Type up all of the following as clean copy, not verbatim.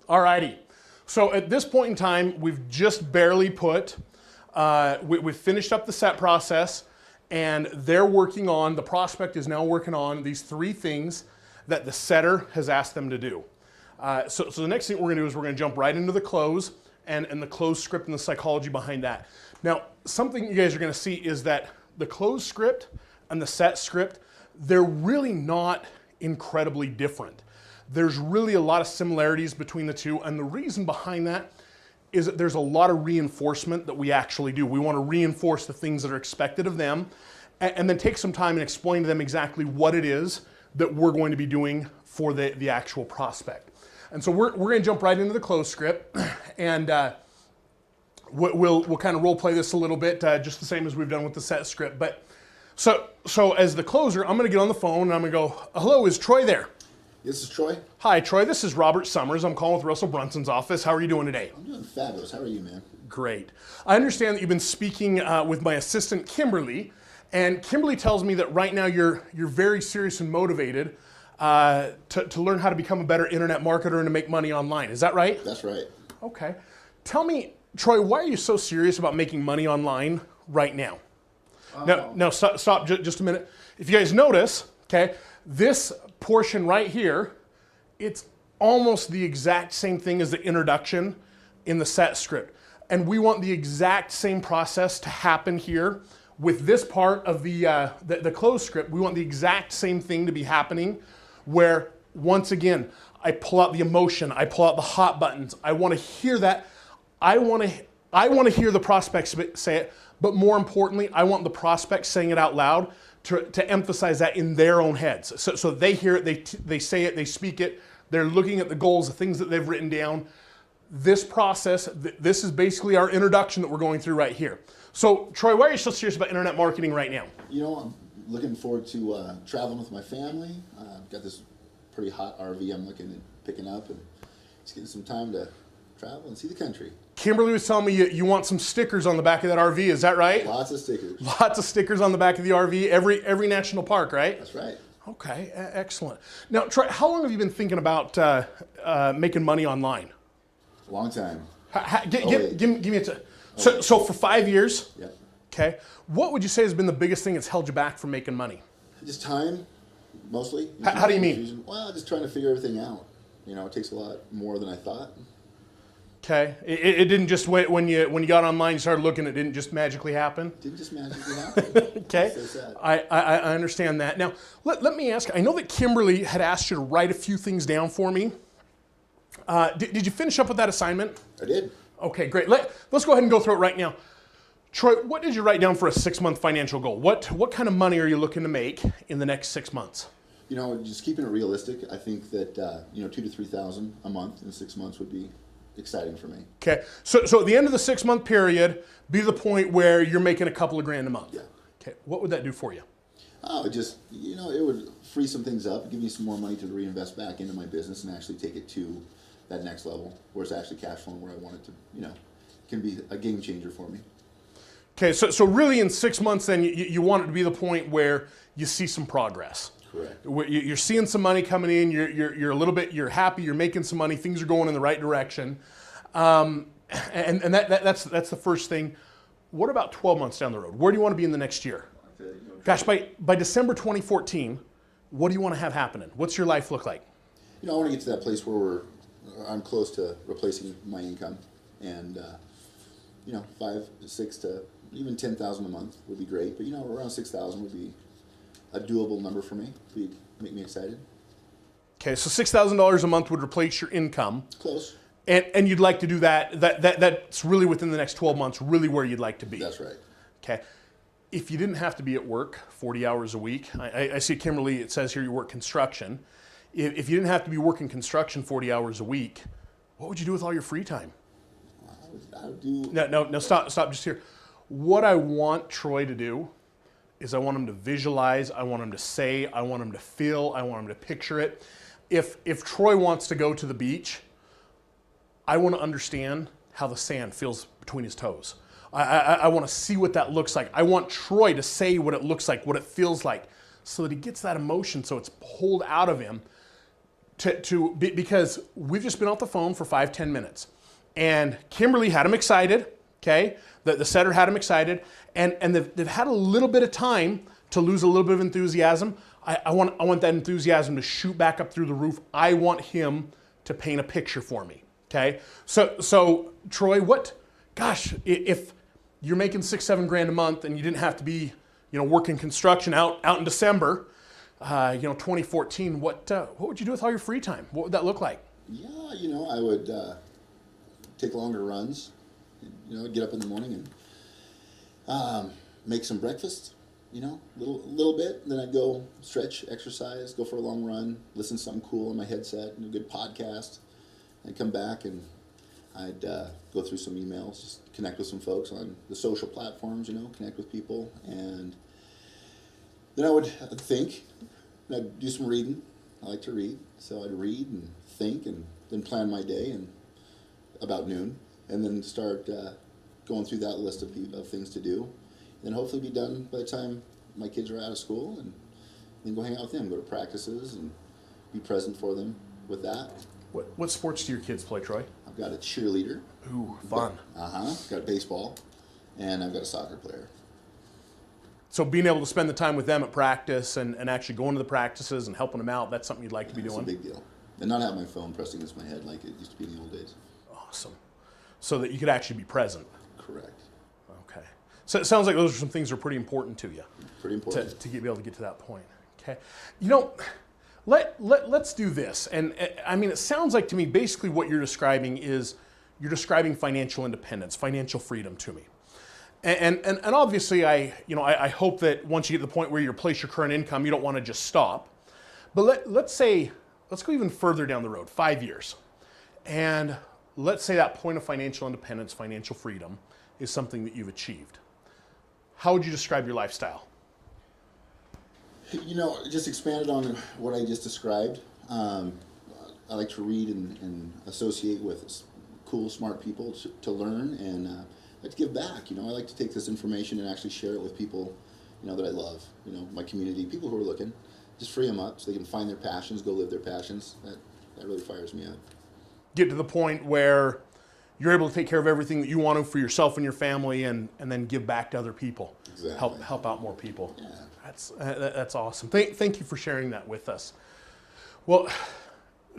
Alrighty. So at this point in time, we've just barely put, we've finished up the set process, and the prospect is now working on these three things that the setter has asked them to do. So the next thing we're gonna do is we're gonna jump right into the close and the close script and the psychology behind that. Now, something you guys are gonna see is that the close script and the set script, they're really not incredibly different. There's really a lot of similarities between the two, and the reason behind that is that there's a lot of reinforcement that we actually do. We want to reinforce the things that are expected of them, and then take some time and explain to them exactly what it is that we're going to be doing for the actual prospect. And so we're going to jump right into the close script, and we'll kind of role play this a little bit, just the same as we've done with the set script. But so as the closer, I'm going to get on the phone and I'm going to go, "Hello, is Troy there?" This is Troy. Hi, Troy. This is Robert Summers. I'm calling with Russell Brunson's office. How are you doing today? I'm doing fabulous. How are you, man? Great. I understand that you've been speaking with my assistant, Kimberly, and Kimberly tells me that right now you're very serious and motivated to learn how to become a better internet marketer and to make money online. Is that right? That's right. Okay. Tell me, Troy, why are you so serious about making money online right now? No, stop just a minute. If you guys notice, okay, this portion right here, it's almost the exact same thing as the introduction in the set script. And we want the exact same process to happen here with this part of the close script. We want the exact same thing to be happening where, once again, I pull out the emotion, I pull out the hot buttons. I want to hear that. I want to hear the prospects say it, but more importantly, I want the prospects saying it out loud to emphasize that in their own heads. So they hear it, they say it, they speak it, they're looking at the goals, the things that they've written down. This process, this is basically our introduction that we're going through right here. So Troy, why are you so serious about internet marketing right now? You know, I'm looking forward to traveling with my family. I've got this pretty hot RV I'm looking at picking up, and just getting some time to travel and see the country. Kimberly was telling me you want some stickers on the back of that RV, is that right? Lots of stickers. Lots of stickers on the back of the RV, every national park, right? That's right. Okay, excellent. Now, Troy, how long have you been thinking about making money online? A long time. Give me a so for 5 years? Yep. Okay. What would you say has been the biggest thing that's held you back from making money? Just time, mostly. How do you mean? Well, just trying to figure everything out. You know, it takes a lot more than I thought. Okay. It didn't just when you got online, you started looking, it didn't just magically happen? It didn't just magically happen. Okay. So sad. I understand that. Now, let me ask, I know that Kimberly had asked you to write a few things down for me. Did you finish up with that assignment? I did. Okay, great. Let's go ahead and go through it right now. Troy, what did you write down for a 6-month financial goal? What kind of money are you looking to make in the next 6 months? You know, just keeping it realistic, I think that, $2,000 to $3,000 a month in 6 months would be exciting for me. Okay, so at the end of the 6-month period, be the point where you're making a couple of grand a month. Yeah. Okay, what would that do for you? Oh, it just, it would free some things up, give me some more money to reinvest back into my business and actually take it to that next level where it's actually cash flowing where I want it to, can be a game changer for me. Okay, so really in 6 months then you want it to be the point where you see some progress. Correct. You're seeing some money coming in, you're happy, you're making some money, things are going in the right direction. And that's the first thing. What about 12 months down the road? Where do you want to be in the next year? Gosh, by December 2014, what do you want to have happening? What's your life look like? I want to get to that place where I'm close to replacing my income, and 5, 6 to even 10,000 a month would be great. But around 6,000 would be a doable number for me. Make me excited. Okay, so $6,000 a month would replace your income. Close. And you'd like to do that. That's really within the next 12 months, really where you'd like to be. That's right. Okay. If you didn't have to be at work 40 hours a week, I see Kimberly, it says here you work construction. If you didn't have to be working construction 40 hours a week, what would you do with all your free time? I would do... No, stop just here. What I want Troy to do is I want him to visualize, I want him to say, I want him to feel, I want him to picture it. If Troy wants to go to the beach, I want to understand how the sand feels between his toes. I want to see what that looks like. I want Troy to say what it looks like, what it feels like, so that he gets that emotion, so it's pulled out of him because we've just been off the phone for 5-10 minutes, and Kimberly had him excited. Okay, the setter had him excited, and they've had a little bit of time to lose a little bit of enthusiasm. I want that enthusiasm to shoot back up through the roof. I want him to paint a picture for me. Okay, so Troy, if you're making $6-7 grand a month and you didn't have to be, working construction out in December, 2014, what would you do with all your free time? What would that look like? Yeah, I would take longer runs. Get up in the morning and make some breakfast. Little bit. Then I'd go stretch, exercise, go for a long run, listen to something cool on my headset, a good podcast. I'd come back and I'd go through some emails, just connect with some folks on the social platforms, connect with people. And then I'd think, and I'd do some reading. I like to read. So I'd read and think and then plan my day and about noon. And then start going through that list of things to do. And then hopefully be done by the time my kids are out of school, and then go hang out with them, go to practices and be present for them with that. What sports do your kids play, Troy? I've got a cheerleader. Ooh, fun. Got baseball, and I've got a soccer player. So being able to spend the time with them at practice and actually going to the practices and helping them out, that's something you'd like to be doing? It's a big deal. And not have my phone pressed against my head like it used to be in the old days. Awesome. So that you could actually be present. Correct. Okay. So it sounds like those are some things that are pretty important to you. Pretty important. To be able to get to that point. Okay. Let's do this. And it sounds like to me basically what you're describing is you're describing financial independence, financial freedom to me. And obviously I hope that once you get to the point where you replace your current income, you don't want to just stop. But let's go even further down the road, 5 years. And let's say that point of financial independence, financial freedom is something that you've achieved. How would you describe your lifestyle? Just expanded on what I just described. I like to read and associate with cool, smart people to learn, and I like to give back. I like to take this information and actually share it with people, that I love, my community, people who are looking. Just free them up so they can find their passions, go live their passions. That really fires me up. Get to the point where you're able to take care of everything that you want to for yourself and your family, and then give back to other people. Exactly. Help out more people. Yeah. That's awesome. Thank you for sharing that with us. Well,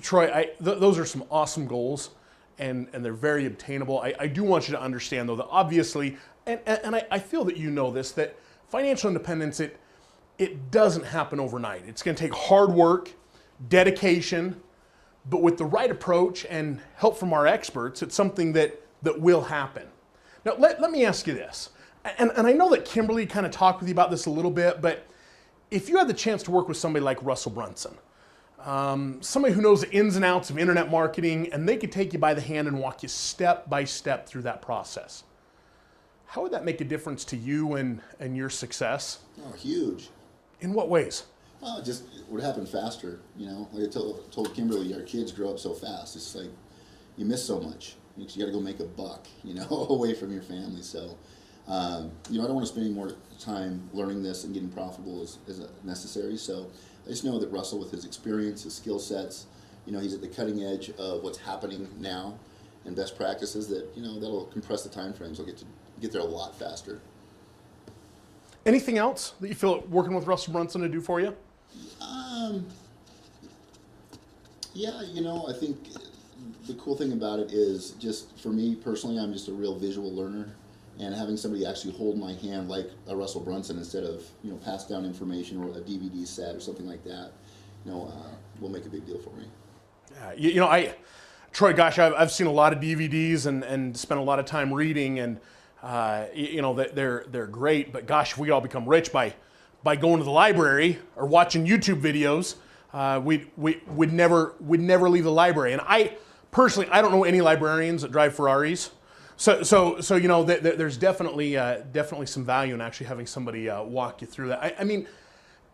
Troy, those are some awesome goals, and they're very obtainable. I do want you to understand, though, that obviously, and I feel that you know this, that financial independence, it doesn't happen overnight. It's going to take hard work, dedication, but with the right approach and help from our experts, it's something that will happen. Now, let me ask you this. And I know that Kimberly kind of talked with you about this a little bit, but if you had the chance to work with somebody like Russell Brunson, somebody who knows the ins and outs of internet marketing, and they could take you by the hand and walk you step by step through that process, how would that make a difference to you and your success? Oh, huge. In what ways? Well, it just would happen faster, Like I told Kimberly, our kids grow up so fast. It's like you miss so much. You got to go make a buck, away from your family. So, I don't want to spend any more time learning this and getting profitable as necessary. So I just know that Russell, with his experience, his skill sets, he's at the cutting edge of what's happening now and best practices that, that'll compress the time frames. I'll get there a lot faster. Anything else that you feel working with Russell Brunson to do for you? Yeah, I think the cool thing about it is just for me personally, I'm just a real visual learner, and having somebody actually hold my hand like a Russell Brunson instead of, pass down information or a DVD set or something like that, will make a big deal for me. Yeah, Troy, gosh, I've seen a lot of DVDs and spent a lot of time reading, and they're great, but gosh, if we all become rich by going to the library or watching YouTube videos, we'd never leave the library. And I personally, I don't know any librarians that drive Ferraris, so there's definitely some value in actually having somebody walk you through that. I mean,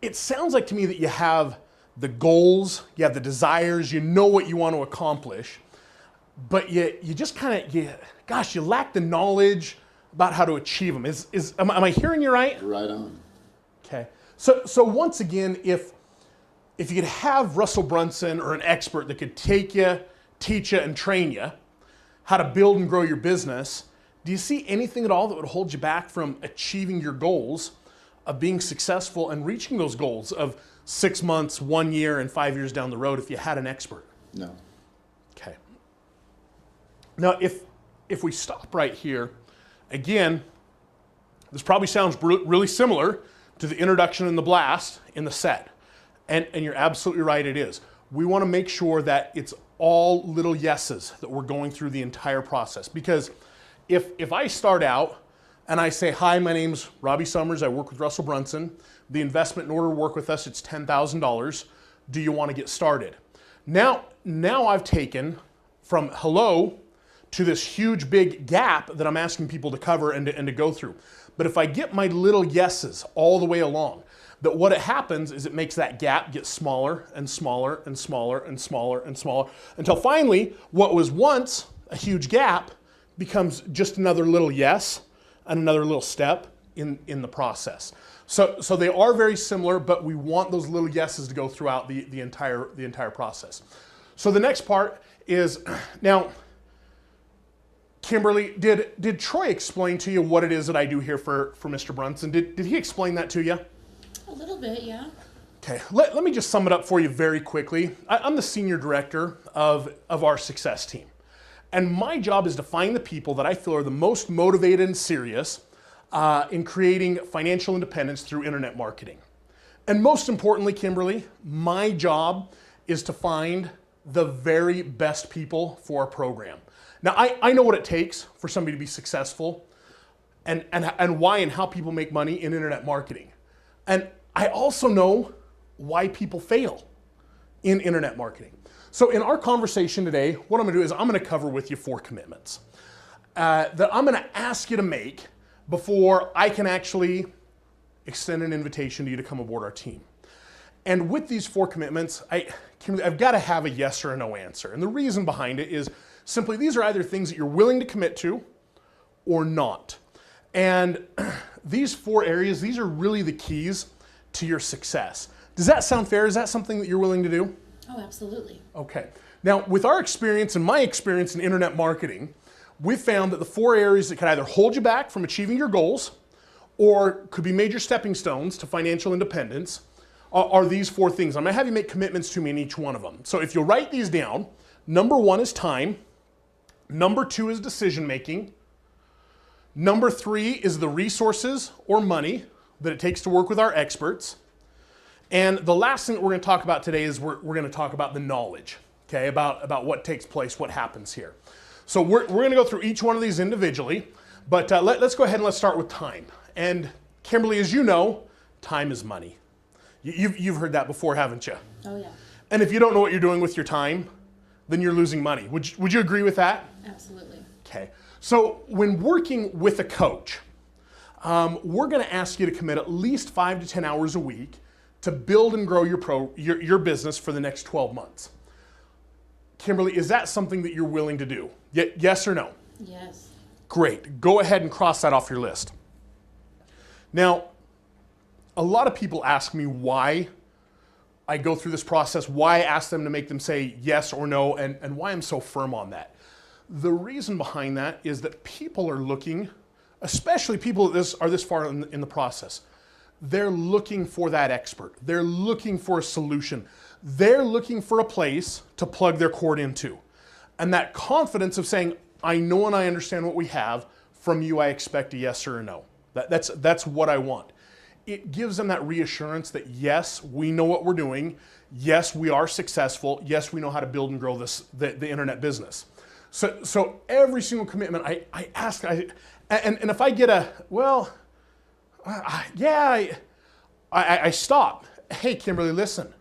it sounds like to me that you have the goals, you have the desires, you know what you want to accomplish, but you just kind of you lack the knowledge about how to achieve them. Am I hearing you right? Right on. Okay. So once again, if if you could have Russell Brunson or an expert that could take you, teach you, and train you how to build and grow your business, do you see anything at all that would hold you back from achieving your goals of being successful and reaching those goals of 6 months, 1 year, and 5 years down the road if you had an expert? No. Okay. Now, if we stop right here, again, this probably sounds really similar to the introduction and the blast in the set. And you're absolutely right, it is. We want to make sure that it's all little yeses that we're going through the entire process. Because if I start out and I say, hi, my name's Robbie Summers, I work with Russell Brunson. The investment in order to work with us, it's $10,000. Do you want to get started? Now I've taken from hello to this huge big gap that I'm asking people to cover and to go through. But if I get my little yeses all the way along, that what it happens is it makes that gap get smaller and smaller and smaller and smaller and smaller until finally what was once a huge gap becomes just another little yes and another little step in the process. So they are very similar, but we want those little yeses to go throughout the entire process. So the next part is, now, Kimberly, did Troy explain to you what it is that I do here for Mr. Brunson? Did he explain that to you? A little bit, yeah. Okay, let me just sum it up for you very quickly. I'm the senior director of our success team. And my job is to find the people that I feel are the most motivated and serious in creating financial independence through internet marketing. And most importantly, Kimberly, my job is to find the very best people for our program. Now, I know what it takes for somebody to be successful and why and how people make money in internet marketing. And I also know why people fail in internet marketing. So in our conversation today, what I'm gonna do is I'm gonna cover with you 4 commitments that I'm gonna ask you to make before I can actually extend an invitation to you to come aboard our team. And with these 4 commitments, I've gotta have a yes or a no answer. And the reason behind it is simply these are either things that you're willing to commit to or not. And these 4 areas, these are really the keys to your success. Does that sound fair? Is that something that you're willing to do? Oh, absolutely. Okay. Now, with our experience and my experience in internet marketing, we've found that the 4 areas that can either hold you back from achieving your goals or could be major stepping stones to financial independence are these 4 things. I'm gonna have you make commitments to me in each one of them. So if you'll write these down, number 1 is time. Number 2 is decision making. Number 3 is the resources or money that it takes to work with our experts. And the last thing that we're going to talk about today is we're going to talk about the knowledge, okay, about what takes place, what happens here. So we're going to go through each one of these individually, but let's go ahead and let's start with time. And Kimberly, as you know, time is money. You've heard that before, haven't you? Oh, yeah. And if you don't know what you're doing with your time, then you're losing money. Would you agree with that? Absolutely. Okay. So when working with a coach, we're going to ask you to commit at least 5 to 10 hours a week to build and grow your business for the next 12 months. Kimberly, is that something that you're willing to do? Yes or no? Yes. Great. Go ahead and cross that off your list. Now, a lot of people ask me why I go through this process, why I ask them to make them say yes or no, and why I'm so firm on that. The reason behind that is that people are looking, especially people that are this far in the process, they're looking for that expert. They're looking for a solution. They're looking for a place to plug their cord into. And that confidence of saying, I know and I understand what we have, from you I expect a yes or a no. That's what I want. It gives them that reassurance that yes, we know what we're doing. Yes, we are successful. Yes, we know how to build and grow the internet business. So every single commitment I ask, and if I get a, well, yeah, I stop. Hey, Kimberly, listen.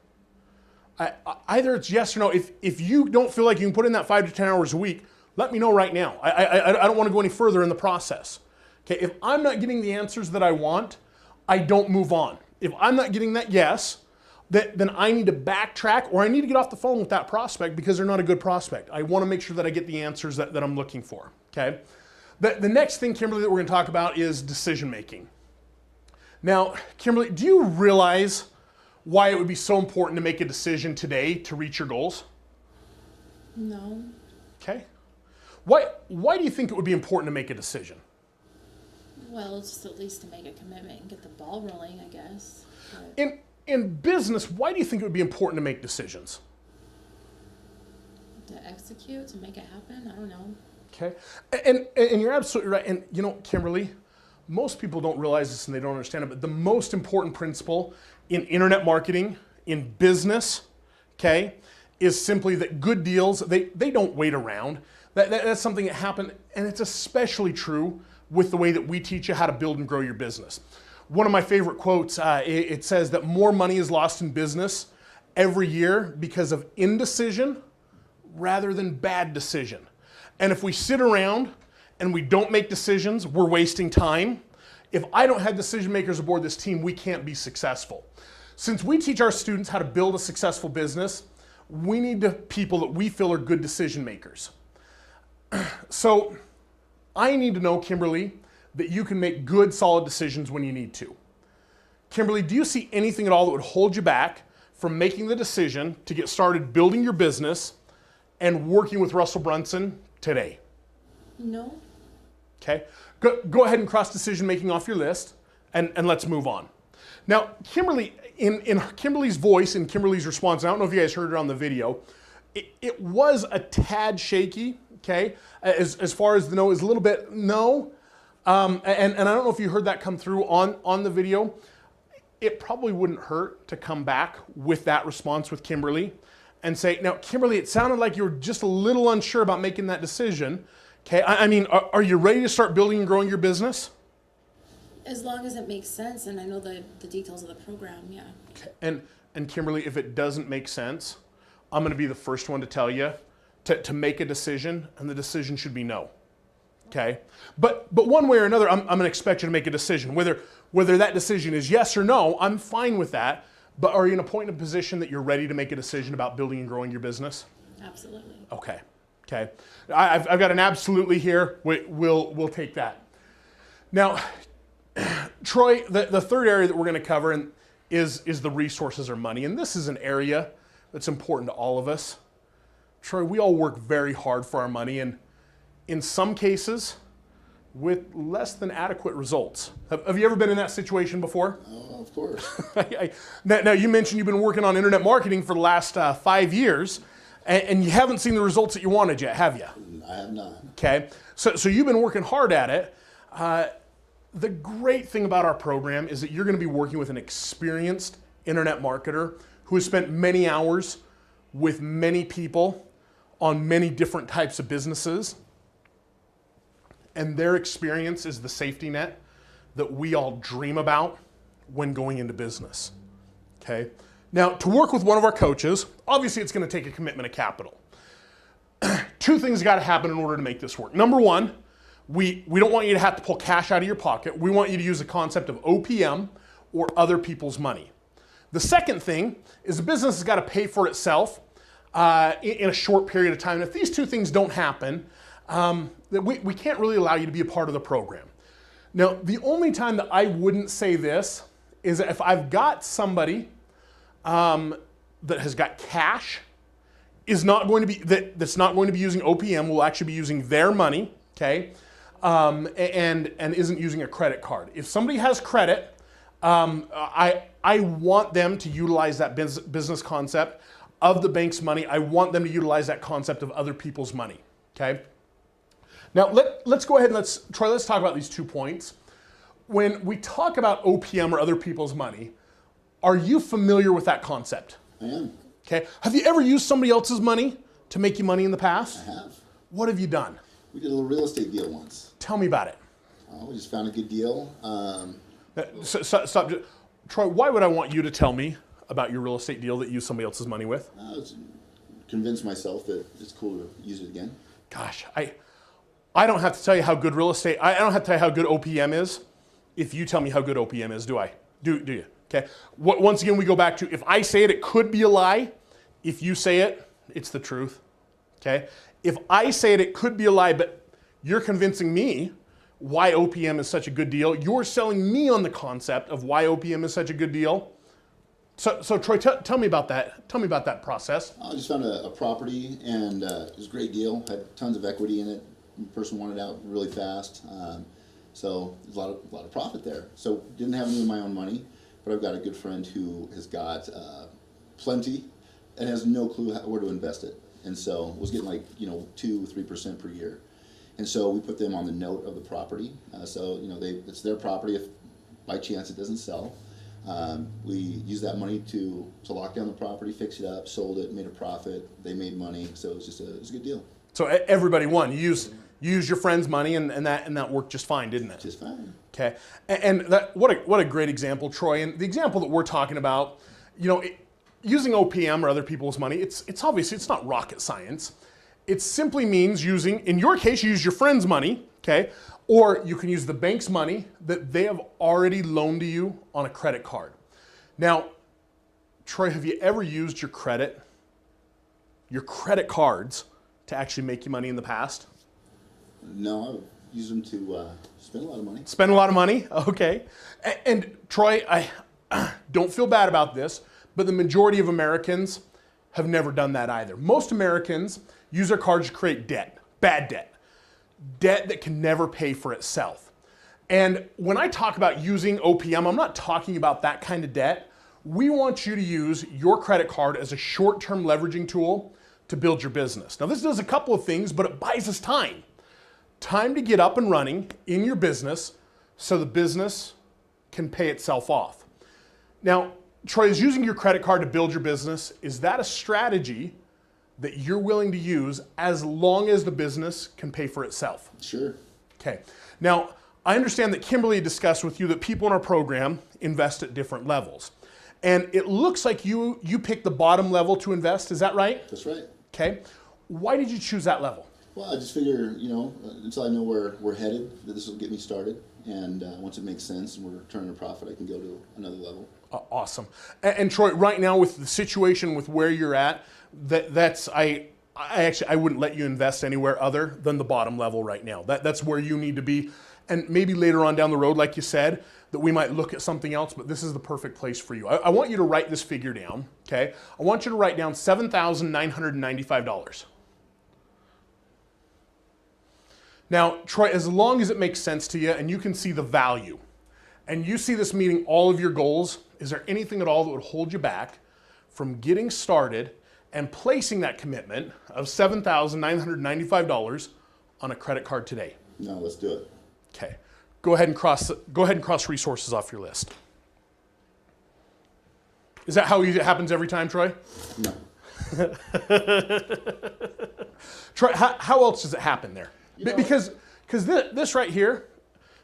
Either it's yes or no. If you don't feel like you can put in that 5 to 10 hours a week, let me know right now. I don't want to go any further in the process. Okay, if I'm not getting the answers that I want, I don't move on. If I'm not getting that yes, then I need to backtrack or I need to get off the phone with that prospect because they're not a good prospect. I want to make sure that I get the answers that I'm looking for, okay? The next thing, Kimberly, that we're going to talk about is decision making. Now, Kimberly, do you realize why it would be so important to make a decision today to reach your goals? No. Okay. Why do you think it would be important to make a decision? Well, just at least to make a commitment and get the ball rolling, I guess. But In business, why do you think it would be important to make decisions? to execute, to make it happen, I don't know. Okay. And you're absolutely right. And you know, Kimberly, most people don't realize this and they don't understand it, but the most important principle in internet marketing, in business, okay, is simply that good deals, they don't wait around. That's something that happened, and it's especially true with the way that we teach you how to build and grow your business. One of my favorite quotes, it says that more money is lost in business every year because of indecision rather than bad decision. And if we sit around and we don't make decisions, we're wasting time. If I don't have decision makers aboard this team, we can't be successful. Since we teach our students how to build a successful business, we need people that we feel are good decision makers. So I need to know, Kimberly, that you can make good, solid decisions when you need to. Kimberly, do you see anything at all that would hold you back from making the decision to get started building your business and working with Russell Brunson today? No. Okay, go ahead and cross decision making off your list and let's move on. Now, Kimberly, in Kimberly's voice, in Kimberly's response, I don't know if you guys heard it on the video, it was a tad shaky, okay? As far as the no is a little bit no. And I don't know if you heard that come through on the video. It probably wouldn't hurt to come back with that response with Kimberly and say, now, Kimberly, it sounded like you were just a little unsure about making that decision. Okay, I mean, are you ready to start building and growing your business? As long as it makes sense and I know the details of the program, yeah. Okay. And Kimberly, if it doesn't make sense, I'm going to be the first one to tell you to make a decision, and the decision should be no. Okay, but one way or another, I'm going to expect you to make a decision. Whether that decision is yes or no, I'm fine with that. But are you in a point of position that you're ready to make a decision about building and growing your business? Absolutely. Okay. Okay. I've got an absolutely here. We'll take that. Now, Troy, the third area that we're going to cover is the resources or money, and this is an area that's important to all of us. Troy, we all work very hard for our money, and in some cases, with less than adequate results. Have you ever been in that situation before? Oh, of course. Now, you mentioned you've been working on internet marketing for the last 5 years, and you haven't seen the results that you wanted yet, have you? I have not. Okay, so you've been working hard at it. The great thing about our program is that you're going to be working with an experienced internet marketer who has spent many hours with many people on many different types of businesses. And their experience is the safety net that we all dream about when going into business. Okay? Now, to work with one of our coaches, obviously it's going to take a commitment of capital. Two things got to happen in order to make this work. Number one, we don't want you to have to pull cash out of your pocket. We want you to use the concept of OPM, or other people's money. The second thing is the business has got to pay for itself in a short period of time. And if these two things don't happen, we can't really allow you to be a part of the program. Now, the only time that I wouldn't say this is if I've got somebody that has got cash, that's not going to be using OPM, will actually be using their money, okay, and isn't using a credit card. If somebody has credit, I want them to utilize that business concept of the bank's money. I want them to utilize that concept of other people's money, okay? Now, let's go ahead and let's talk about these 2 points. When we talk about OPM, or other people's money, are you familiar with that concept? I am. Okay. Have you ever used somebody else's money to make you money in the past? I have. What have you done? We did a little real estate deal once. Tell me about it. We just found a good deal. Stop. Troy, why would I want you to tell me about your real estate deal that you used somebody else's money with? I was convinced myself that it's cool to use it again. Gosh, I don't have to tell you how good real estate, I don't have to tell you how good OPM is if you tell me how good OPM is, do I? Do you? Okay. Once again, we go back to, if I say it, it could be a lie. If you say it, it's the truth. Okay. If I say it, it could be a lie, but you're convincing me why OPM is such a good deal. You're selling me on the concept of why OPM is such a good deal. So Troy, tell me about that. Tell me about that process. I just found a property, and it was a great deal. Had tons of equity in it. The person wanted out really fast, so there's a lot of profit there. So didn't have any of my own money, but I've got a good friend who has got plenty and has no clue where to invest it, and so was getting like 2-3% per year. And so we put them on the note of the property. So it's their property if by chance it doesn't sell. We used that money to lock down the property, fix it up, sold it, made a profit. They made money, so it was a good deal. So everybody won. You use your friend's money, and that worked just fine, didn't it? Just fine. Okay, and that what a great example, Troy. And the example that we're talking about, using OPM or other people's money, it's obviously it's not rocket science. It simply means using, in your case, you use your friend's money, okay, or you can use the bank's money that they have already loaned to you on a credit card. Now, Troy, have you ever used your credit cards to actually make you money in the past? No, I use them to spend a lot of money. Spend a lot of money? Okay. And Troy, I don't feel bad about this, but the majority of Americans have never done that either. Most Americans use their cards to create debt, bad debt that can never pay for itself. And when I talk about using OPM, I'm not talking about that kind of debt. We want you to use your credit card as a short-term leveraging tool to build your business. Now, this does a couple of things, but it buys us time. Time to get up and running in your business so the business can pay itself off. Now, Troy, is using your credit card to build your business, is that a strategy that you're willing to use as long as the business can pay for itself? Sure. Okay. Now, I understand that Kimberly discussed with you that people in our program invest at different levels. And it looks like you picked the bottom level to invest, is that right? That's right. Okay. Why did you choose that level? Well, I just figure, until I know where we're headed, that this will get me started. And once it makes sense and we're turning a profit, I can go to another level. Awesome. And Troy, right now with the situation with where you're at, I wouldn't let you invest anywhere other than the bottom level right now. That's where you need to be. And maybe later on down the road, like you said, that we might look at something else, but this is the perfect place for you. I want you to write this figure down, okay? I want you to write down $7,995. Now, Troy, as long as it makes sense to you and you can see the value, and you see this meeting all of your goals, is there anything at all that would hold you back from getting started and placing that commitment of $7,995 on a credit card today? No, let's do it. Okay. Go ahead and cross resources off your list. Is that how it happens every time, Troy? No. Troy, how else does it happen there? Because this right here,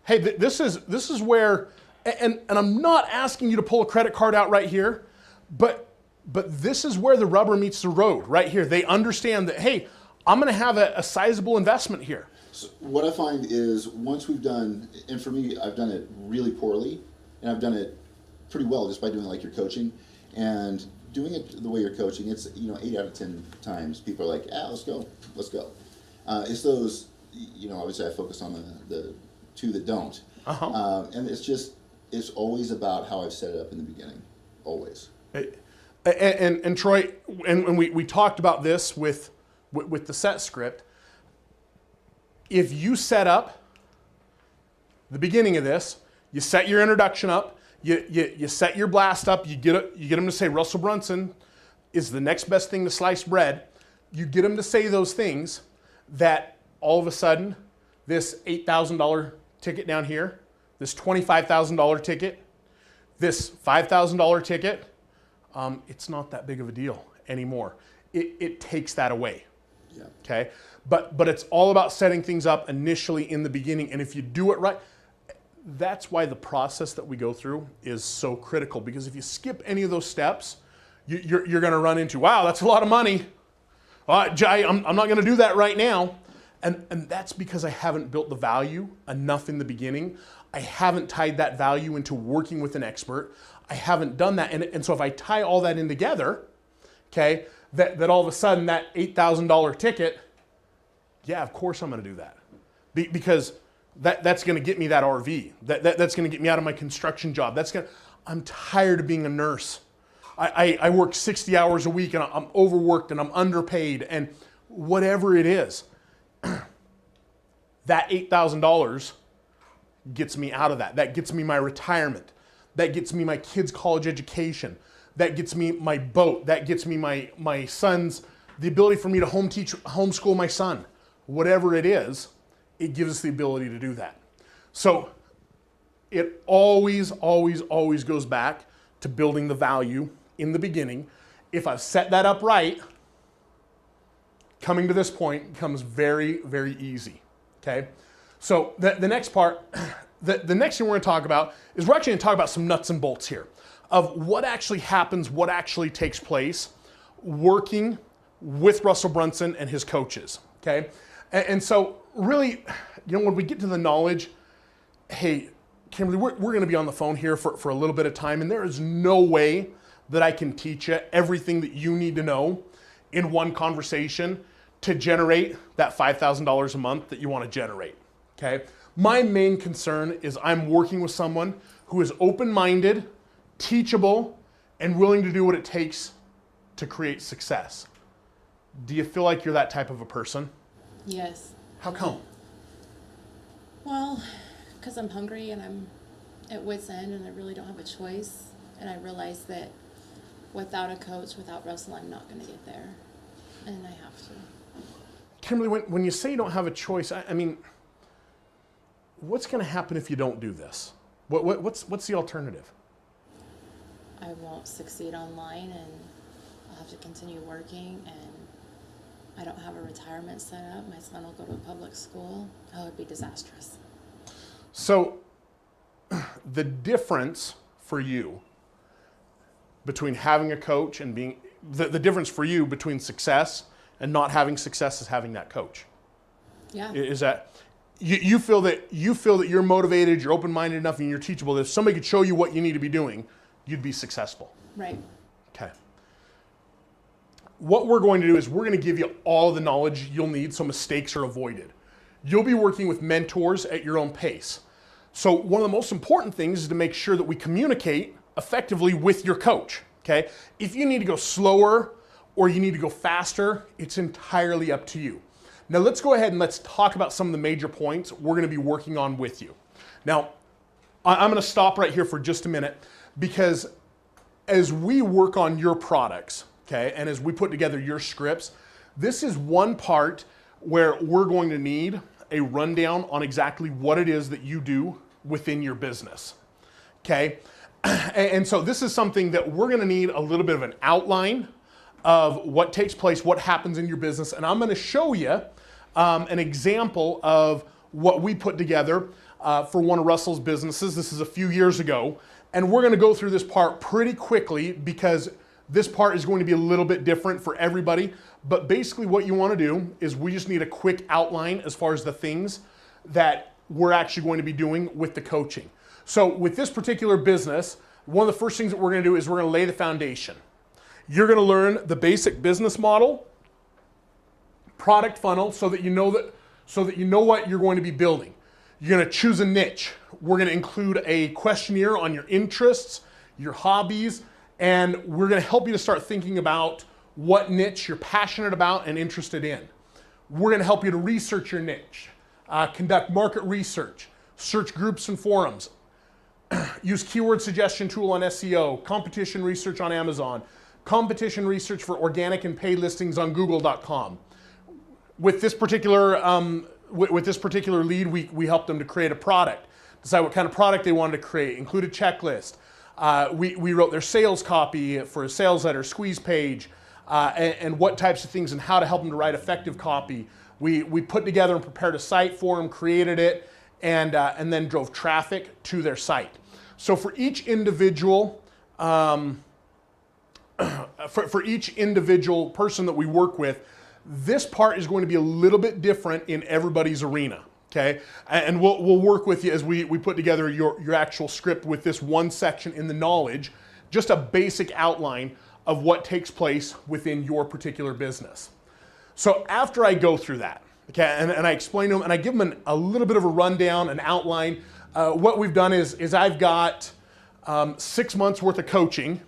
hey, this is where, and I'm not asking you to pull a credit card out right here, but this is where the rubber meets the road, right here. They understand that, hey, I'm going to have a sizable investment here. So what I find is once we've done, and for me, I've done it really poorly, and I've done it pretty well just by doing like your coaching, and doing it the way you're coaching. It's 8 out of 10 times people are like, let's go. It's those, obviously I focus on the two that don't, and it's always about how I've set it up in the beginning, always. And Troy, and we talked about this with the set script. If you set up the beginning of this, you set your introduction up, you set your blast up, you get them to say Russell Brunson is the next best thing to sliced bread. You get them to say those things that all of a sudden this $8,000 ticket down here, this $25,000 ticket, this $5,000 ticket, it's not that big of a deal anymore. It takes that away. Yeah. Okay, but it's all about setting things up initially in the beginning, and if you do it right, that's why the process that we go through is so critical. Because if you skip any of those steps, you're going to run into, wow, that's a lot of money. I'm not going to do that right now, and that's because I haven't built the value enough in the beginning. I haven't tied that value into working with an expert. I haven't done that, and so if I tie all that in together, okay, that all of a sudden that $8,000 ticket, yeah, of course I'm going to do that, because that's going to get me that RV. That's going to get me out of my construction job. I'm tired of being a nurse. I work 60 hours a week and I'm overworked and I'm underpaid and whatever it is, that $8,000 gets me out of that. That gets me my retirement. That gets me my kids' college education. That gets me my boat. That gets me my son's, the ability for me to homeschool my son. Whatever it is, it gives us the ability to do that. So it always, always, always goes back to building the value in the beginning. If I've set that up right, coming to this point becomes very, very easy, okay? So the next part, the next thing we're gonna talk about is we're actually gonna talk about some nuts and bolts here of what actually happens, what actually takes place working with Russell Brunson and his coaches, okay? And so really, you know, when we get to the knowledge, hey, Kimberly, we're gonna be on the phone here for a little bit of time, and there is no way that I can teach you everything that you need to know in one conversation to generate that $5,000 a month that you wanna generate, okay? My main concern is I'm working with someone who is open-minded, teachable, and willing to do what it takes to create success. Do you feel like you're that type of a person? Yes. How come? Well, because I'm hungry and I'm at wit's end and I really don't have a choice. And I realize that without a coach, without Russell, I'm not going to get there. And I have to. Kimberly, when you say you don't have a choice, I mean, what's going to happen if you don't do this? What's the alternative? I won't succeed online and I'll have to continue working and I don't have a retirement set up. My son will go to a public school. Oh, it'd be disastrous. So the difference for you between having a coach and being, the difference for you between success and not having success is having that coach. Yeah. Is that you feel that you're motivated, you're open-minded enough, and you're teachable that if somebody could show you what you need to be doing, you'd be successful. Right. Okay. What we're going to do is we're going to give you all the knowledge you'll need so mistakes are avoided. You'll be working with mentors at your own pace. So one of the most important things is to make sure that we communicate effectively with your coach, okay? If you need to go slower or you need to go faster, it's entirely up to you. Now let's go ahead and let's talk about some of the major points we're gonna be working on with you. Now, I'm gonna stop right here for just a minute because as we work on your products, okay, and as we put together your scripts, this is one part where we're going to need a rundown on exactly what it is that you do within your business, okay? And so this is something that we're gonna need a little bit of an outline of what takes place, what happens in your business, and I'm gonna show you an example of what we put together for one of Russell's businesses. This is a few years ago, and we're gonna go through this part pretty quickly because this part is going to be a little bit different for everybody, but basically what you wanna do is we just need a quick outline as far as the things that we're actually going to be doing with the coaching. So with this particular business, one of the first things that we're gonna do is we're gonna lay the foundation. You're gonna learn the basic business model, product funnel, so that you know what you're going to be building. You're gonna choose a niche. We're gonna include a questionnaire on your interests, your hobbies, and we're gonna help you to start thinking about what niche you're passionate about and interested in. We're gonna help you to research your niche, conduct market research, search groups and forums, use keyword suggestion tool on SEO, competition research on Amazon, competition research for organic and paid listings on Google.com. With this particular lead, we helped them to create a product, decide what kind of product they wanted to create, include a checklist. We wrote their sales copy for a sales letter, squeeze page, and what types of things and how to help them to write effective copy. We put together and prepared a site for them, created it, and then drove traffic to their site. So for each individual, for each individual person that we work with, this part is going to be a little bit different in everybody's arena, okay? And we'll work with you as we put together your actual script with this one section in the knowledge, just a basic outline of what takes place within your particular business. So after I go through that, okay, and I explain to them and I give them a little bit of a rundown, an outline, what we've done is I've got 6 months worth of coaching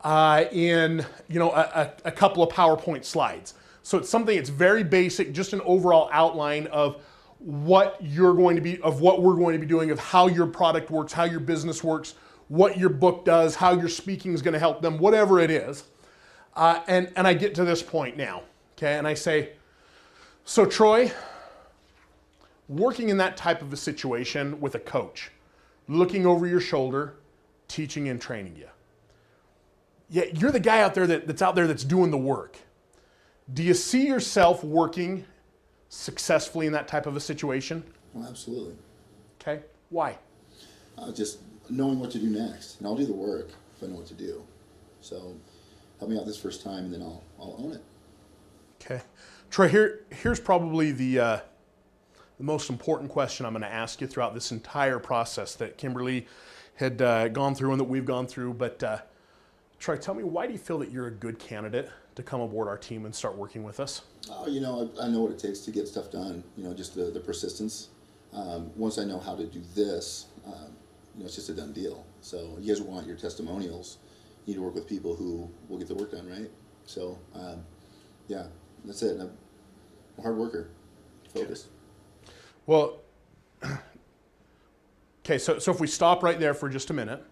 in a couple of PowerPoint slides. So it's something that's very basic, just an overall outline of what you're going to be, of what we're going to be doing, of how your product works, how your business works, what your book does, how your speaking is going to help them, whatever it is. And I get to this point now, okay, and I say, so Troy, working in that type of a situation with a coach, looking over your shoulder, teaching and training you. Yeah, you're the guy out there that's out there that's doing the work. Do you see yourself working successfully in that type of a situation? Well, absolutely. Okay, why? Just knowing what to do next, and I'll do the work if I know what to do. So help me out this first time, and then I'll own it. Okay, Troy. Here's probably the most important question I'm going to ask you throughout this entire process that Kimberly had gone through and that we've gone through. But Troy, tell me, why do you feel that you're a good candidate to come aboard our team and start working with us? I know what it takes to get stuff done. Just the persistence. Once I know how to do this, it's just a done deal. So you guys want your testimonials. You need to work with people who will get the work done, right? So, yeah, that's it. I'm a hard worker, focused. Well, okay, so if we stop right there for just a minute,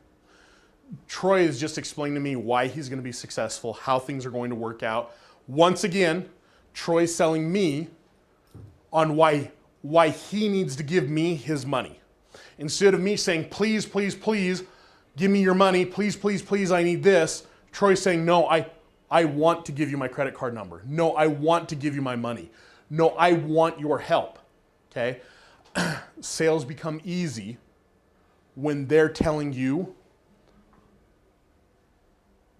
Troy has just explained to me why he's going to be successful, how things are going to work out. Once again, Troy's selling me on why he needs to give me his money. Instead of me saying, please, please, please, give me your money, please, please, please, I need this, Troy's saying, no, I want to give you my credit card number. No, I want to give you my money. No, I want your help. Okay? Sales become easy when they're telling you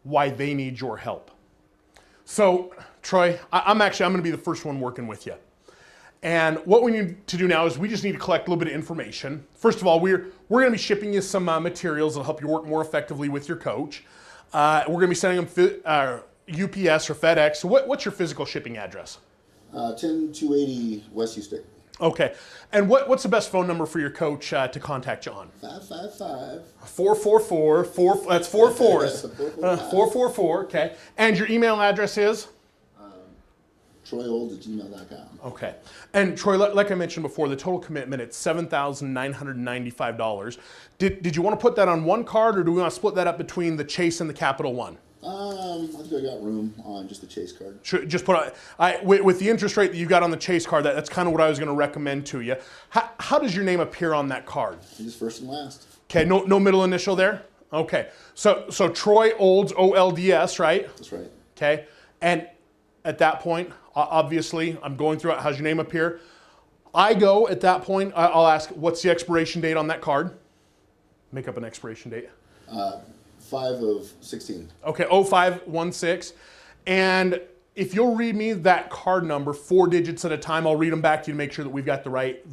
why they need your help. So, Troy, I'm going to be the first one working with you. And what we need to do now is we just need to collect a little bit of information. First of all, we're going to be shipping you some materials that'll help you work more effectively with your coach. We're going to be sending them UPS or FedEx. So what's your physical shipping address? 10280 West Houston. Okay. And what's the best phone number for your coach to contact you on? 555. 444. That's 4 fours. 444. Okay. And your email address is? TroyOld@gmail.com. Okay. And Troy, like I mentioned before, the total commitment, it's $7,995. Did you want to put that on one card, or do we want to split that up between the Chase and the Capital One? I think I got room on just the Chase card. Just put with the interest rate that you got on the Chase card, that's kind of what I was going to recommend to you. How does your name appear on that card? Just first and last. Okay, no middle initial there? Okay. So Troy Olds, OLDS, right? That's right. Okay. And at that point, obviously, I'm going through it. How's your name appear? At that point, I'll ask, what's the expiration date on that card? Make up an expiration date. 5/16. Okay, 0516. And if you'll read me that card number, 4 digits at a time, I'll read them back to you to make sure that we've got the right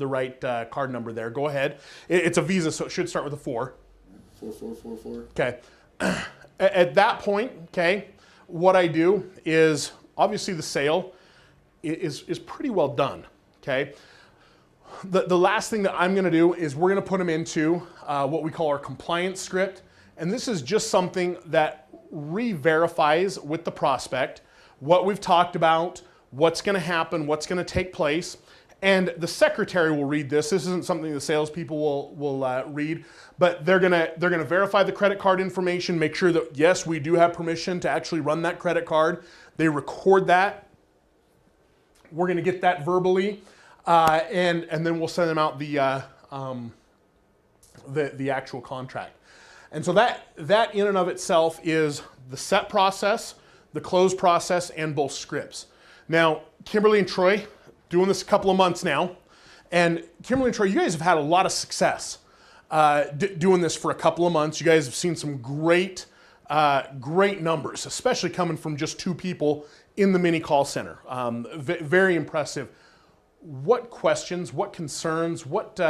card number there. Go ahead. It's a Visa, so it should start with a 4. 4444. Okay. At that point, okay, what I do is, obviously the sale is pretty well done, okay? The last thing that I'm gonna do is we're gonna put them into what we call our compliance script. And this is just something that re-verifies with the prospect what we've talked about, what's going to happen, what's going to take place. And the secretary will read this. This isn't something the salespeople will read, but they're gonna verify the credit card information, make sure that yes, we do have permission to actually run that credit card. They record that. We're going to get that verbally, and then we'll send them out the actual contract. And so that in and of itself is the set process, the close process, and both scripts. Now, Kimberly and Troy, doing this a couple of months now, and Kimberly and Troy, you guys have had a lot of success doing this for a couple of months. You guys have seen some great numbers, especially coming from just 2 people in the mini call center. Very impressive. What questions, what concerns, what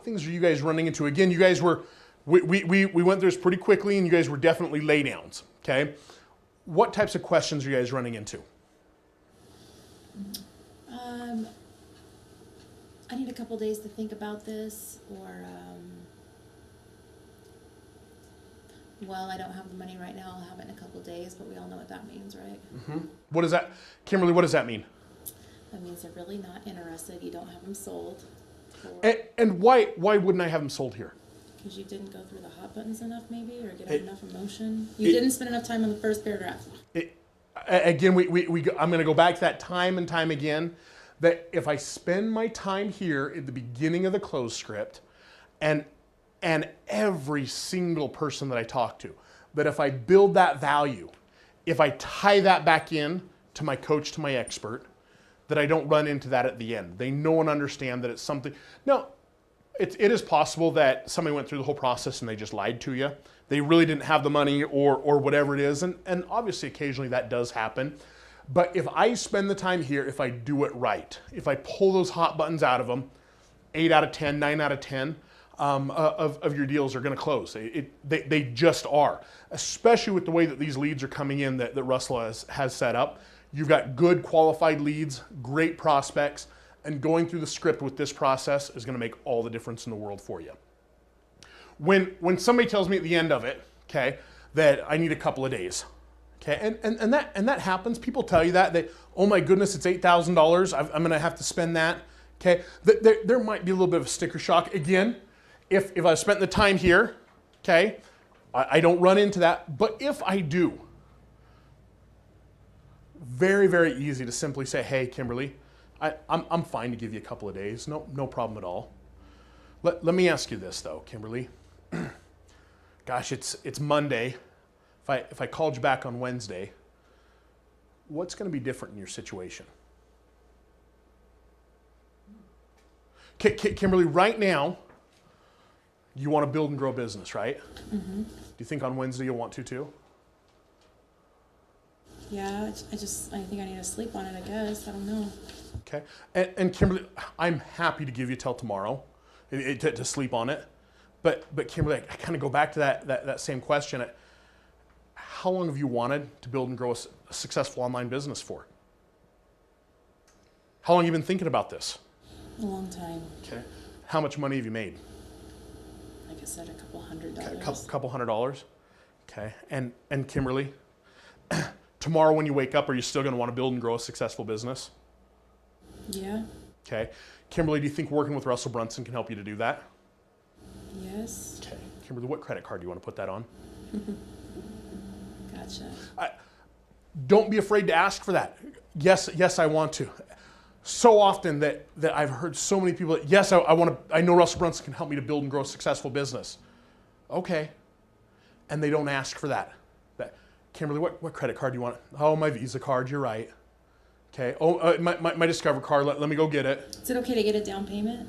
things are you guys running into? Again, you guys we went through this pretty quickly, and you guys were definitely laydowns, okay? What types of questions are you guys running into? I need a couple days to think about this, or well, I don't have the money right now, I'll have it in a couple of days, but we all know what that means, right? What does that, Kimberly, what does that mean? That means they're really not interested, you don't have them sold. And why wouldn't I have them sold here? Because you didn't go through the hot buttons enough maybe, or get It- enough emotion. You didn't spend enough time on the first paragraph. Again, I'm going to go back to that time and time again, that if I spend my time here at the beginning of the close script, and every single person that I talk to, that if I build that value, if I tie that back in to my coach, to my expert, that I don't run into that at the end. They know and understand that it's something. Now, it is possible that somebody went through the whole process and they just lied to you. They really didn't have the money or whatever it is. And obviously, occasionally that does happen. But if I spend the time here, if I do it right, if I pull those hot buttons out of them, 8 out of 10, 9 out of 10 of your deals are going to close. They just are, especially with the way that these leads are coming in that Russell has set up. You've got good qualified leads, great prospects, and going through the script with this process is going to make all the difference in the world for you. When somebody tells me at the end of it, okay, that I need a couple of days, okay, and that happens. People tell you that oh my goodness, it's $8,000. I'm going to have to spend that. Okay, there might be a little bit of sticker shock again. If I spent the time here, okay, I don't run into that. But if I do, very, very easy to simply say, hey, Kimberly, I'm fine to give you a couple of days. No problem at all. Let me ask you this though, Kimberly. Gosh, it's Monday. If I called you back on Wednesday, what's going to be different in your situation? Kimberly, right now, you want to build and grow a business, right? Mm-hmm. Do you think on Wednesday you'll want to too? Yeah, I think I need to sleep on it, I guess. I don't know. Okay. And Kimberly, I'm happy to give you till tomorrow to sleep on it. But Kimberly, I kind of go back to that same question. How long have you wanted to build and grow a successful online business for? How long have you been thinking about this? A long time. Okay. How much money have you made? Like I said, $200. Okay, couple $100. Okay. And Kimberly, tomorrow when you wake up, are you still going to want to build and grow a successful business? Yeah. Okay. Kimberly, do you think working with Russell Brunson can help you to do that? Yes. Okay. Kimberly, what credit card do you want to put that on? Gotcha. Don't be afraid to ask for that. Yes, I want to. So often that I've heard so many people, yes, I know Russell Brunson can help me to build and grow a successful business. Okay. And they don't ask for that. Kimberly, what credit card do you want? Oh, my Visa card, you're right. Okay. Oh, my Discover card, let me go get it. Is it okay to get a down payment?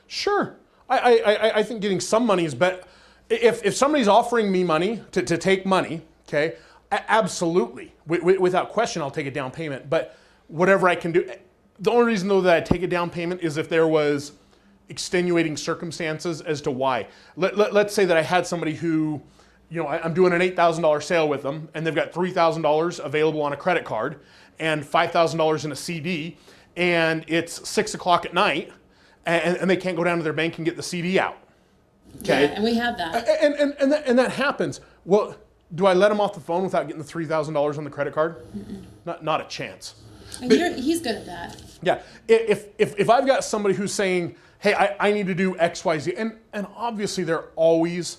Sure. I think getting some money is better. If somebody's offering me money to take money, okay, absolutely. Without question, I'll take a down payment. But whatever I can do, the only reason though that I take a down payment is if there was extenuating circumstances as to why. Let's say that I had somebody who, I'm doing an $8,000 sale with them, and they've got $3,000 available on a credit card and $5,000 in a CD, and it's 6 o'clock at night, and they can't go down to their bank and get the CD out. Okay, Yeah, and we have that. and that happens. Well, do I let them off the phone without getting the $3,000 on the credit card? Not a chance. And he's good at that. Yeah, if I've got somebody who's saying, hey, I need to do X, Y, Z, and obviously there are always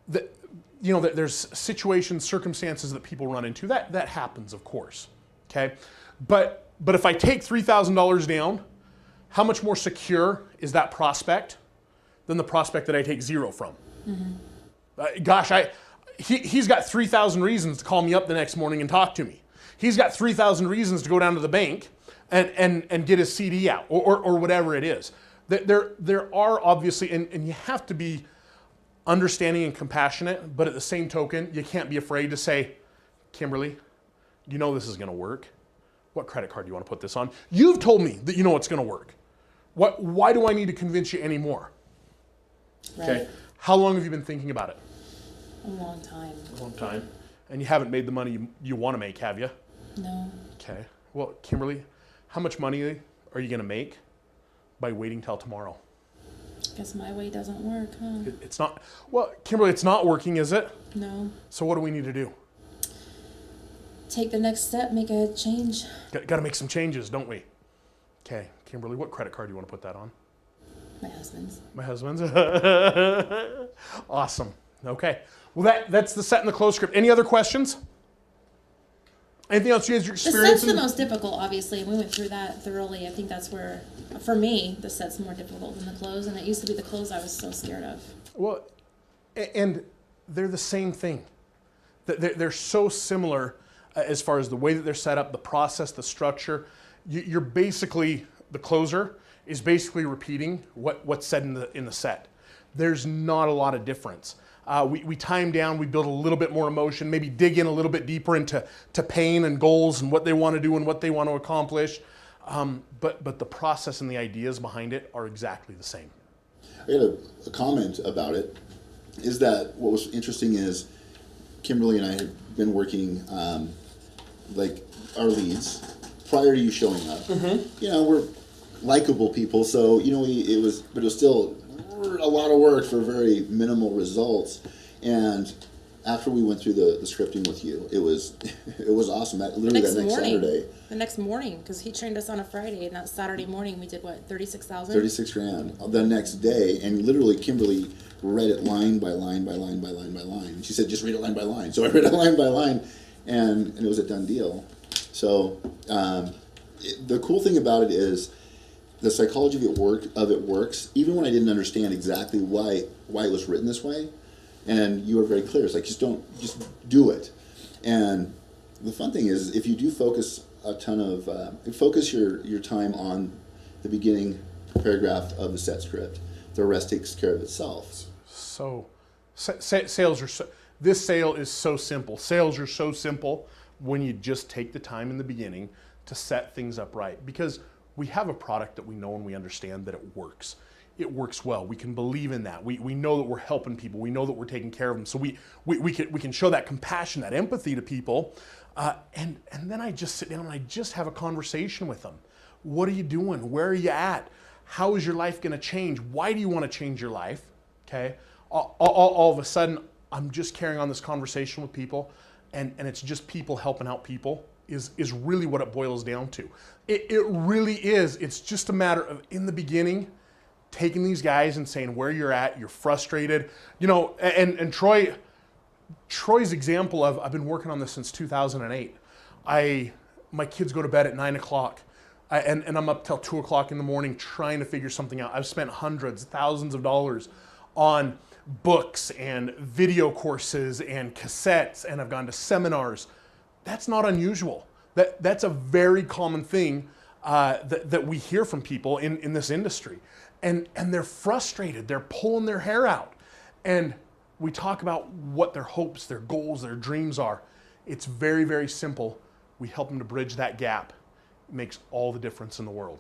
there's situations, circumstances that people run into. That happens, of course. Okay, but if I take $3,000 down, how much more secure is that prospect than the prospect that I take zero from? Mm-hmm. He's got 3,000 reasons to call me up the next morning and talk to me. He's got 3,000 reasons to go down to the bank and get his CD out or whatever it is. There are obviously, and you have to be understanding and compassionate, but at the same token, you can't be afraid to say, Kimberly, you know this is going to work. What credit card do you want to put this on? You've told me that you know it's going to work. Why do I need to convince you anymore? Right. Okay. How long have you been thinking about it? A long time. A long time. And you haven't made the money you want to make, have you? No. Okay. Well, Kimberly, how much money are you going to make by waiting till tomorrow? Guess my way doesn't work, huh? It's not, well, Kimberly, it's not working, is it? No. So what do we need to do? Take the next step, make a change. Got to make some changes, don't we? Okay, Kimberly, what credit card do you want to put that on? My husband's. My husband's. Awesome. Okay. Well, that's the set and the close script. Any other questions? Anything else you guys are The set's experiencing? the most difficult, obviously, and we went through that thoroughly. I think that's where, for me, the set's more difficult than the close, and it used to be the close I was so scared of. Well, and they're the same thing. They're so similar as far as the way that they're set up, the process, the structure. You're basically, the closer is basically repeating what's said in the set. There's not a lot of difference. We time down, we build a little bit more emotion, maybe dig in a little bit deeper into pain and goals and what they want to do and what they want to accomplish. But the process and the ideas behind it are exactly the same. I got a comment about it, is that what was interesting is Kimberly and I have been working like our leads prior to you showing up. You know, we're likable people, so you know it was still a lot of work for very minimal results. And after we went through the scripting with you, it was awesome. Literally that next Saturday. The next morning, because he trained us on a Friday, and that Saturday morning we did what, 36,000? 36 grand the next day, and literally Kimberly read it line by line by line by line by line. And she said, just read it line by line. So I read it line by line, and it was a done deal. So the cool thing about it is the psychology of it works, even when I didn't understand exactly why it was written this way. And you were very clear. It's like, just do it. And the fun thing is, if you do focus a ton of, focus your time on the beginning paragraph of the set script, the rest takes care of itself. So, sales are this sale is so simple. Sales are so simple when you just take the time in the beginning to set things up right. Because we have a product that we know and we understand that it works. It works well. We can believe in that. We know that we're helping people. We know that we're taking care of them. So we can show that compassion, that empathy to people. And then I just sit down and I just have a conversation with them. What are you doing? Where are you at? How is your life going to change? Why do you want to change your life? Okay. All of a sudden, I'm just carrying on this conversation with people, and it's just people helping out people is really what it boils down to. It really is. It's just a matter of, in the beginning, taking these guys and saying where you're at, you're frustrated, you know, and Troy's example of, I've been working on this since 2008. My kids go to bed at 9 o'clock. And I'm up till 2 o'clock in the morning trying to figure something out. I've spent hundreds, thousands of dollars on books and video courses and cassettes, and I've gone to seminars. That's not unusual. That's a very common thing that we hear from people in this industry. And they're frustrated. They're pulling their hair out. And we talk about what their hopes, their goals, their dreams are. It's very, very simple. We help them to bridge that gap. It makes all the difference in the world.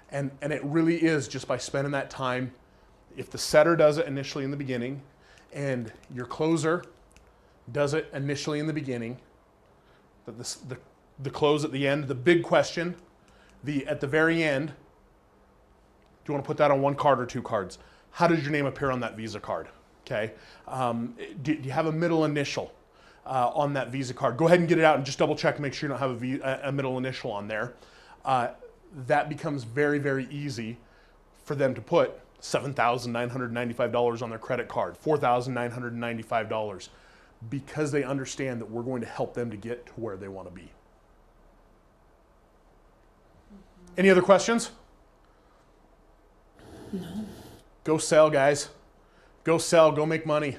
And it really is just by spending that time. If the setter does it initially in the beginning, and your closer does it initially in the beginning, the close at the end, the big question, at the very end, do you want to put that on one card or two cards? How does your name appear on that Visa card? Okay. Do you have a middle initial on that Visa card? Go ahead and get it out and just double check and make sure you don't have a middle initial on there. That becomes very, very easy for them to put $7,995 on their credit card, $4,995, because they understand that we're going to help them to get to where they want to be. Any other questions? No. Go sell, guys. Go sell, go make money.